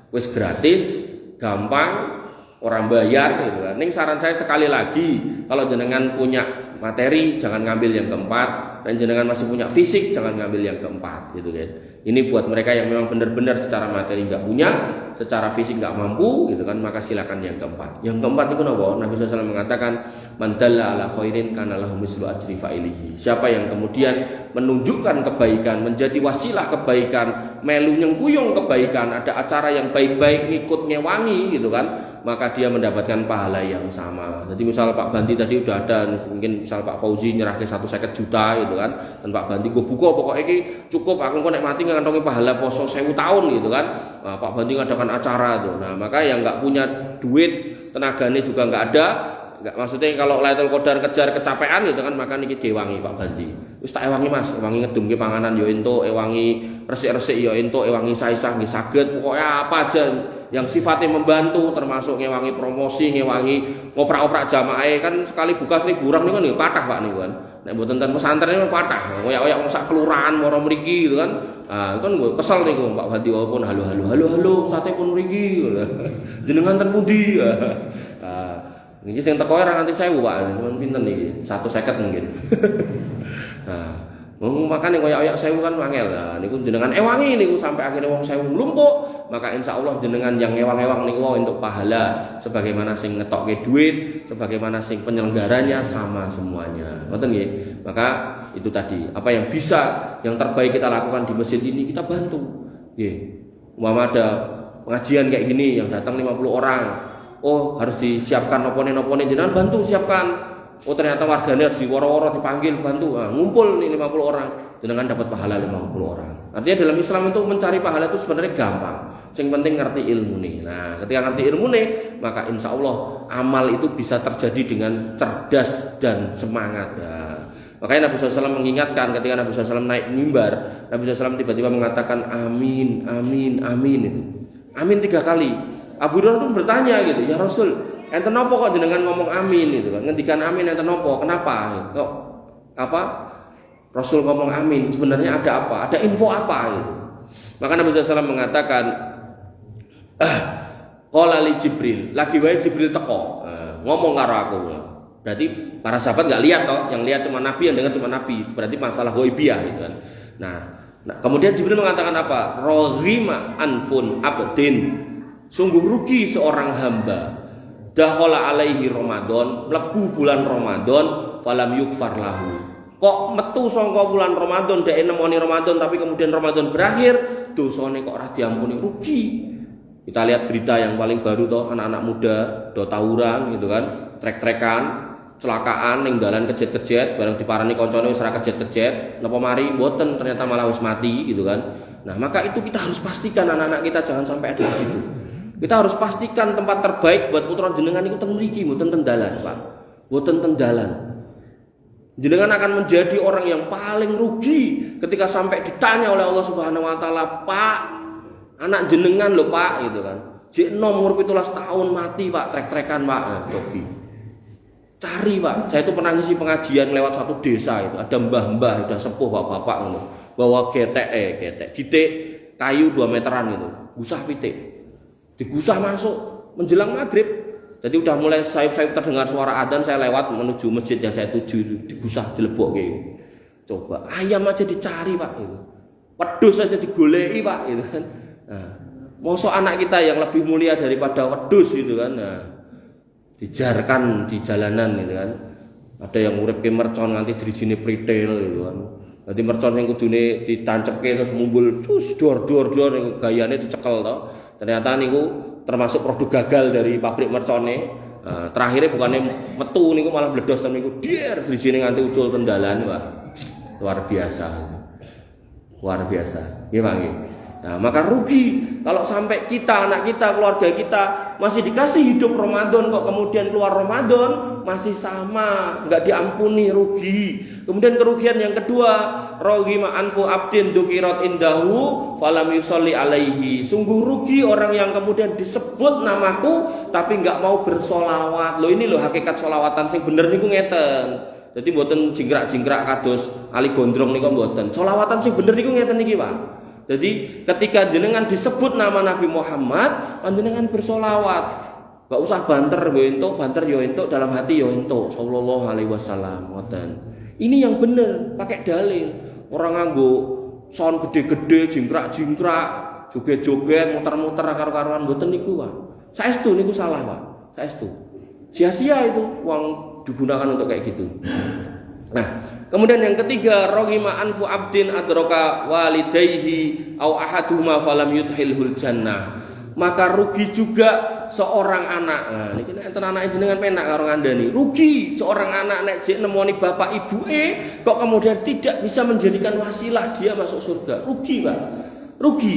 wis gratis, gampang, orang bayar gitu kan. Ning saran saya sekali lagi, kalau jenengan punya materi jangan ngambil yang keempat, dan jenengan masih punya fisik jangan ngambil yang keempat gitu kan. Ini buat mereka yang memang benar-benar secara materi nggak punya, secara fisik nggak mampu gitu kan, maka silakan yang keempat. Yang keempat itu napa? Nabi SAW mengatakan, man dalla ala khairin kana lahu mislu ajri fa'ilihi. Siapa yang kemudian menunjukkan kebaikan, menjadi wasilah kebaikan, melu nyengkuyung kebaikan, ada acara yang baik-baik ngikut ngewangi gitu kan, maka dia mendapatkan pahala yang sama. Jadi misal Pak Banti tadi udah ada, mungkin misal Pak Fauzi nyerahke 150 juta gitu kan, dan Pak Banti gue buka pokoknya ini cukup, aku kok nek mati ngantongi pahala poso 1000 tahun gitu kan. Nah, Pak Banti ngadakan acara tuh. Nah, maka yang nggak punya duit, tenaganya juga nggak ada, nggak, maksudnya kalau Lailatul Qadar kejar kecapean gitu kan, maka niki diwangi Pak Banti. Wis tak ewangi Mas, ewangi ngedumke panganan yo entuk, ewangi resik-resik yo entuk, ewangi saisah nggih saged, pokoknya apa aja yang sifatnya membantu, termasuk ngewangi promosi, ngewangi ngoprak-oprak jamaah kan, sekali buka 1000 orang niku kan kathah Pak niku kan. Nek mboten ten pesantren niku kathah. Koyak-koyak wong sak kelurahan moro mriki gitu kan. Ah, kan gue kesel niku Pak Banti walaupun halo sate pun mriki. Jenengan ten pundi? Ah, niki sing teko ora nganti 1000 Pak. Cuman pinten niki? 150 mungkin. Nah, makanya koyak-koyak 1000 kan angel. Nah, niku jenengan ewangi niku sampai akhirnya wong 1000 lumpuk. Maka insya Allah jenengan yang ewang-ewang niku untuk pahala sebagaimana sing ngetokke duit, sebagaimana sing penyelenggaranya sama semuanya. Ngoten nggih. Maka itu tadi, apa yang bisa, yang terbaik kita lakukan di masjid ini kita bantu. Nggih. Umpama ada pengajian kayak gini yang datang 50 orang. Oh, harus disiapkan nopone jenengan bantu siapkan. Oh, ternyata warganya harus woro-woro dipanggil bantu. Nah, ngumpul nih 50 orang. Jenengan dapat pahala 50 orang. Artinya dalam Islam itu mencari pahala itu sebenarnya gampang. Yang penting ngerti ilmu nih. Nah, ketika ngerti ilmu nih, maka insya Allah amal itu bisa terjadi dengan cerdas dan semangat. Nah, makanya Nabi SAW mengingatkan ketika Nabi SAW naik mimbar, Nabi SAW tiba-tiba mengatakan amin, amin, amin itu. Amin 3 kali. Abu Hurairah pun bertanya gitu, ya Rasul, enten napa kok jenengan ngomong amin gitu kan? Ngendikan amin enten napa? Kenapa? Kok apa? Rasul ngomong amin, sebenarnya ada apa? Ada info apa gitu. Maka Nabi SAW mengatakan, qala li Jibril, lagi wae Jibril teko, ngomong karo aku. Berarti para sahabat enggak lihat toh, yang lihat cuma Nabi, yang dengar cuma Nabi. Berarti masalah ghaibiyah gitu kan. Nah, kemudian Jibril mengatakan apa? Raghima anfun abdin. Sungguh rugi seorang hamba. Dakhala alaihi Ramadan, mlebu bulan Ramadan, falam yukfar lahu. Kok metu sangka bulan Ramadan, dhek nemoni Ramadan tapi kemudian Ramadan berakhir, dosane kok ora diampuni, rugi. Kita lihat berita yang paling baru toh, anak-anak muda do tawuran gitu kan, trek-trekan, celakaan ning dalan kejet-kejet, bareng diparani koncone wis ora kejet-kejet, napa mari mboten ternyata malah wis mati gitu kan. Nah, maka itu kita harus pastikan anak-anak kita jangan sampai ada di situ. Kita harus pastikan tempat terbaik buat putra jenengan itu ten mriki, mboten ten dalan, Pak. Mboten ten dalan. Jenengan akan menjadi orang yang paling rugi ketika sampai ditanya oleh Allah Subhanahu wa taala, "Pak, anak jenengan lho, Pak," gitu kan. Jek nom umur 17 tahun mati, Pak, trek-trekan, Pak. Nah, cobi. Cari, Pak. Saya itu pernah ngisi pengajian lewat satu desa itu, ada mbah-mbah, ada sepuh bapak-bapak ngono. Bawa getek, gitik kayu 2 meteran gitu. Gusah pitik. Digusah masuk menjelang maghrib. Jadi udah mulai saya terdengar suara adzan, saya lewat menuju masjid yang saya tuju itu, digusah dilebokke. Coba ayam aja dicari, Pak, gitu. Wedhus aja digoleki, Pak, gitu kan. Nah, mosok anak kita yang lebih mulia daripada wedhus gitu kan. Nah, dijarkan di jalanan gitu kan. Ada yang uripke mercon nganti drijine pritil gitu kan. Dadi mercon yang kudune ditancepke terus mumbul cus dor gayane dicekel to. Ternyata niku termasuk produk gagal dari pabrik mercone. Nah, terakhirnya bukannya metu niku malah bledos ten niku der drijine nganti ucul tendalan. Wah, luar biasa. Luar biasa. Nggih, Pak nggih. Nah, maka rugi kalau sampai kita, anak kita, keluarga kita masih dikasih hidup Ramadan kok kemudian keluar Ramadan masih sama, enggak diampuni, rugi. Kemudian kerugian yang kedua, roghima anfu abdin dukirat indahu falam yusolli alaihi. Sungguh rugi orang yang kemudian disebut namaku tapi enggak mau bersolawat. Loh ini loh hakikat solawatan sing bener niku ngeten. Jadi mboten jingkrak-jingkrak kados Ali Gondrong niku mboten. Sholawatan sing bener niku ngeten iki, Pak. Jadi ketika jenengan disebut nama Nabi Muhammad, panjenengan bersolawat. Gak usah banter yo entuk, banter yo entuk, dalam hati yo entuk. Sallallahu alaihi wasallam ngoten. Ini yang bener, pakai dalil. Orang nganggo sound gede-gede, jingkrak-jingkrak, joget-joget, muter-muter karo-karuan mboten niku, Pak. Saestu niku salah, Pak. Saestu. Sia-sia itu uang digunakan untuk kayak gitu. Nah, kemudian yang ketiga, rohima anfu abdin adraka walidayhi au ahaduhuma falam yudhilhul jannah. Maka rugi juga seorang anak. Nah, niki nek enten anak jenengan penak karo ngandani. Rugi seorang anak nek jek nemoni bapak ibuke kok kemudian tidak bisa menjadikan wasilah dia masuk surga. Rugi, Pak. Rugi.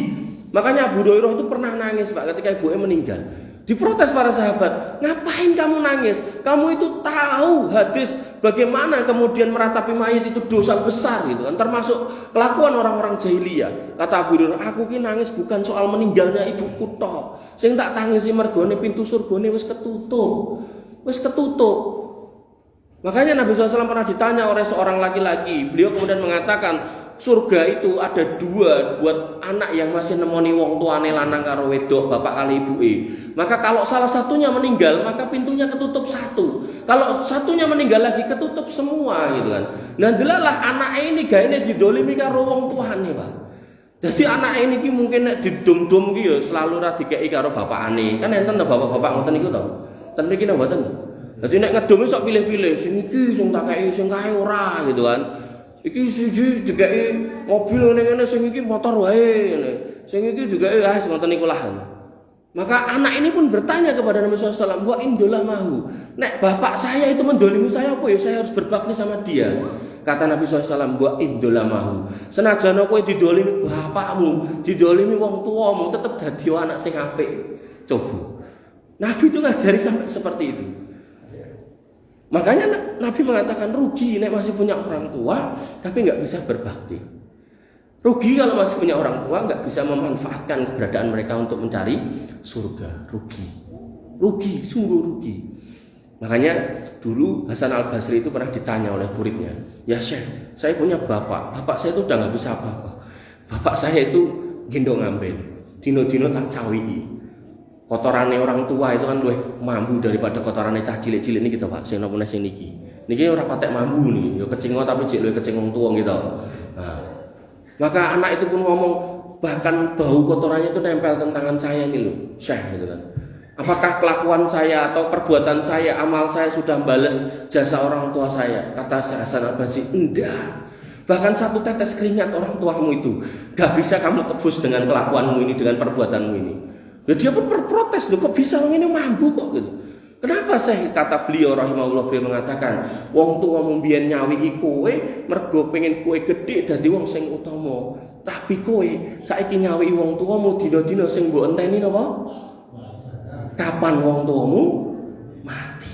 Makanya Abu Hurairah itu pernah nangis, Pak, ketika ibunya meninggal. Diprotes para sahabat, ngapain kamu nangis? Kamu itu tahu hadis bagaimana kemudian meratapi mayit itu dosa besar gitu kan, termasuk kelakuan orang-orang jahiliyah. Kata Abu Hurairah, aku ki nangis bukan soal meninggalnya ibuku tok. Sing tak tangisi mergone pintu surgane wis ketutup. Wis ketutup. Makanya Nabi SAW pernah ditanya oleh seorang laki-laki. Beliau kemudian mengatakan, surga itu ada dua buat anak yang masih nemoni wong tuane lanang karo wedok, bapak kali ibuke. Maka kalau salah satunya meninggal, maka pintunya ketutup satu. Kalau satunya meninggal lagi ketutup semua gitu kan. Nah, delalah anak ini gaene didolimi karo wong tuane, Pak. Jadi anak ini ki mungkin nek didom-dom ki ya selalu ra dikeki karo bapakane. Kan enten bapak-bapak ngoten niku to. Ten mriki napa mboten? Dadi nek ngedom sok pilih-pilih, sing iki sing tak kei, sing kae ora gitu kan. Iki siji dikeki mobil ngene-ngene, sing iki motor wae ngene. Sing iki dikeki ah ngoten niku lah. Maka anak ini pun bertanya kepada Nabi SAW, wa indolah mahu. Nek bapak saya itu mendolimi saya apa ya? Saya harus berbakti sama dia. Kata Nabi SAW, wa indolah mahu. Senajan kowe didolimi bapakmu, didolimi wong tuamu, tetap dadi anak sing apik. Coba. Nabi itu ngajari sampai seperti itu. Makanya Nabi mengatakan rugi nek masih punya orang tua tapi nggak bisa berbakti. Rugi kalau masih punya orang tua nggak bisa memanfaatkan keberadaan mereka untuk mencari surga. Rugi, sungguh rugi. Makanya dulu Hasan Al Basri itu pernah ditanya oleh muridnya, ya Syekh, saya punya bapak saya itu udah nggak bisa apa-apa. Bapak saya itu gendong ngambil, dino-dino tak cawi. Kotorannya orang tua itu kan luwih mambu daripada kotorannya cah cilik-cilik ini gitu, Pak. Sing napa sing niki. Niki ora patek mambu nih, ya kecingo tapi jek luwih kecing wong tuwa gitu. Nah, maka anak itu pun ngomong, bahkan bau kotorannya itu nempel ke tangan saya ini loh, Syekh gitu kan. Apakah kelakuan saya atau perbuatan saya, amal saya sudah balas jasa orang tua saya? Kata Hasan Al-Basri, enggak. Bahkan satu tetes keringat orang tuamu itu gak bisa kamu tebus dengan kelakuanmu ini, dengan perbuatanmu ini. Ya dia pun berprotes, loh kok bisa ini mampu kok gitu. Kenapa saya kata beliau rahimahullah, beliau mengatakan wong tuamu mbiyen nyawiki kowe mergo pengen kowe gedhe dadi wong sing utama. Tapi kowe saiki nyawiki wong tuamu dina-dina sing mbok enteni napa? Kapan wong tuamu mati.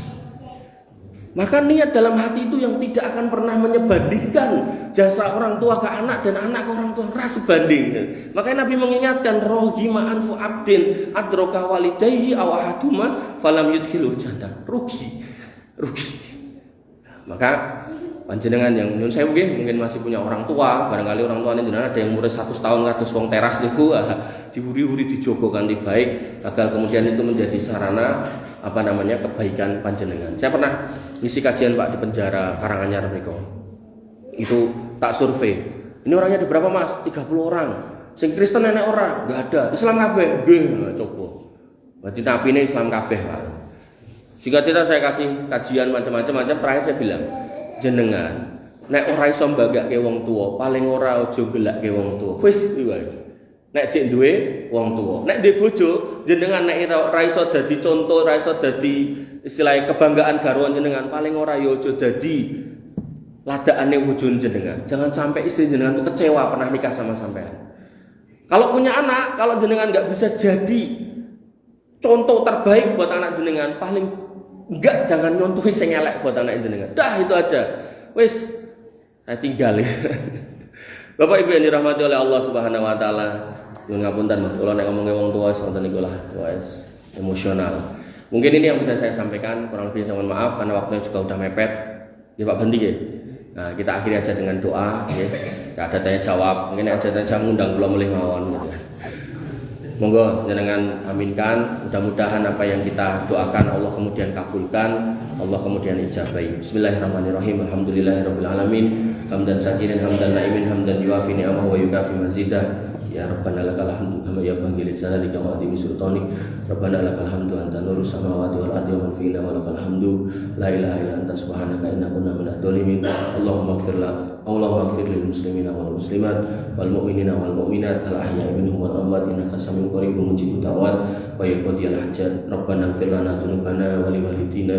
Maka niat dalam hati itu yang tidak akan pernah menyebandingkan jasa orang tua ke anak dan anak ke orang tua, ras sebanding. Makanya Nabi mengingatkan rohima anfu abdin adroka walidayhi aw ahaduma falam yudkhilul jannah. Rugi. Maka panjenengan yang nyun sewu mungkin masih punya orang tua, barangkali orang tua ini ada yang umur 100 tahun kados wong teras niku dihuri-huri dijogo kanthi baik, agar kemudian itu menjadi sarana kebaikan panjenengan. Saya pernah ngisi kajian, Pak, di penjara Karanganyar niku. Itu tak survei. Ini orangnya ada berapa, Mas? 30 orang. Sing Kristen enek ora? Enggak ada. Islam kabeh? Nggih, coba. Berarti napine Islam kabeh, Pak. Singkat cerita saya kasih kajian macam-macam, terakhir saya bilang, jenengan nek ora iso mbagake wong tuwa, paling ora aja gelake wong tuwa. Wis kuwi wae. Nek jek duwe wong tuwa, nek duwe bojo, jenengan nek ora iso dadi contoh, ora iso dadi istilahnya kebanggaan garwan jenengan, paling ora ya aja dadi ladakane bojo jenengan. Jangan sampai istri jenengan itu kecewa pernah nikah sama sampean. Kalau punya anak, kalau jenengan enggak bisa jadi contoh terbaik buat anak jenengan, paling enggak jangan nyontohi sing elek buat anak jenengan. Dah itu aja. Wis saya tinggal ya. Bapak Ibu yang dirahmati oleh Allah Subhanahu wa taala. Nyuwun ngapunten Mas, kula nek ngomongke wong tua wonten niku lah, wis emosional. Mungkin ini yang bisa saya sampaikan, kurang lebih saya mohon maaf karena waktunya juga udah mepet. Ya Pak Bandi ya. Nah, kita akhiri aja dengan doa ya. Gak ada tanya jawab, mungkin ada tanya jawab ngundang kula mulih mawon gitu kan. Monggo jenengan aminkan, mudah-mudahan apa yang kita doakan Allah kemudian kabulkan, Allah kemudian ijabahi. Bismillahirrahmanirrahim. Alhamdulillahirabbil alamin. Hamdan syakirin, hamdan naimin, hamdan yuafi ni'amahu wa yukafi mazidah. Ya Rabbana lakal hamdu kama yanbaghi li jalalika wa azimi sultanik. Rabbana lakal hamdu anta nurus samawati wal ardi wa man fihinna wa lakal hamdu la ilaha illa anta subhanaka inna kunna minadh dhalimin. Allahumma ighfir lana Allahumma ighfir lil muslimina wal muslimat wal mu'minina wal mu'minat al ahya'i minhum wal amwat innaka samiun qaribun mujibud da'wat wa yaqdiyal hajat. Rabbana ighfir lana dzunubana wa li walidina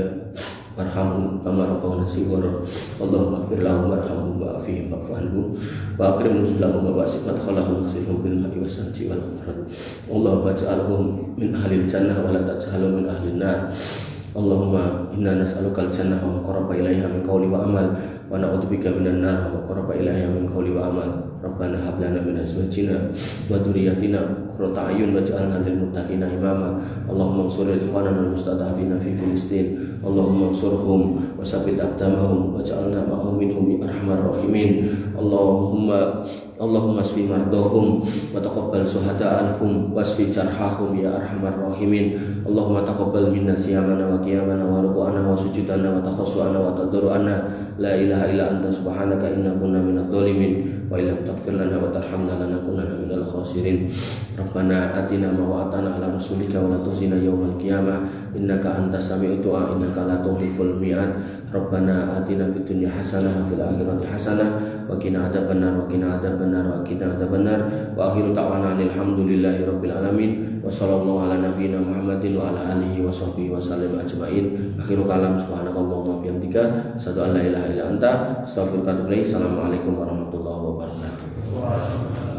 warhamhum kama rabbawna shighara. Allahumma ighfir lahum warhamhum wa'afihim wa'fu anhum wa akrim nuzulahum wa wasi' madkhalahum waghsilhum bil ma'i wassalji wal barad. Allahumma ij'alhum min ahlil jannah wa la taj'alhum min ahlin nar. Allahumma inna nas'aluka al-jannah wa ma qaraba ilaiha min qawli wa amal wa na'udzubika minan nar wa ma qaraba ilaiha min qawli wa amal. Rabbana hab lana min azwajina wa dhurriyyatina qurrata a'yun waj'alna lil muttaqina imama. Allahumma ansur ikhwanana al-mustad'afina fi Filistin. Allahumma ansurhum wa sabbit aqdamahum waj'alna ma'ahum minhum ya arhamar rahimin. Allahumma asfi mardahum wa taqabbal suhada'ahum wasfi jarhahum ya arhamar rahimin. Allahumma taqabbal minna siyamana wa qiyamana wa ruku'ana wa sujudana wa takhassu'ana wa tadarru'ana. La ilaha illa anta subhanaka inna kunna minadh dhalimin wa illam taghfir lana wa tarhamna lanakunanna minal khasirin. Rabbana atina ma wa'atana ala rasulika wa la tukhzina yawmal qiyamah innaka antas sami'ud du'a innaka la tukhlifu mi'ad. Rabbana atina fid dunya hasanah wa fil akhirati hasanah wa qina adzabannar wa qina adzabannar wa qina adzabannar wa akhiru ta'wana alhamdulillahi rabbil alamin wa sallallahu ala nabiyyina Muhammadin wa ala alihi wa sahbihi wa sallam ajmain. Akhiru kalam subhanakallahumma wa bihamdika asyhadu an la ilaha illa anta astaghfiruka wa atubu ilaik. Assalamualaikum warahmatullahi wabarakatuh.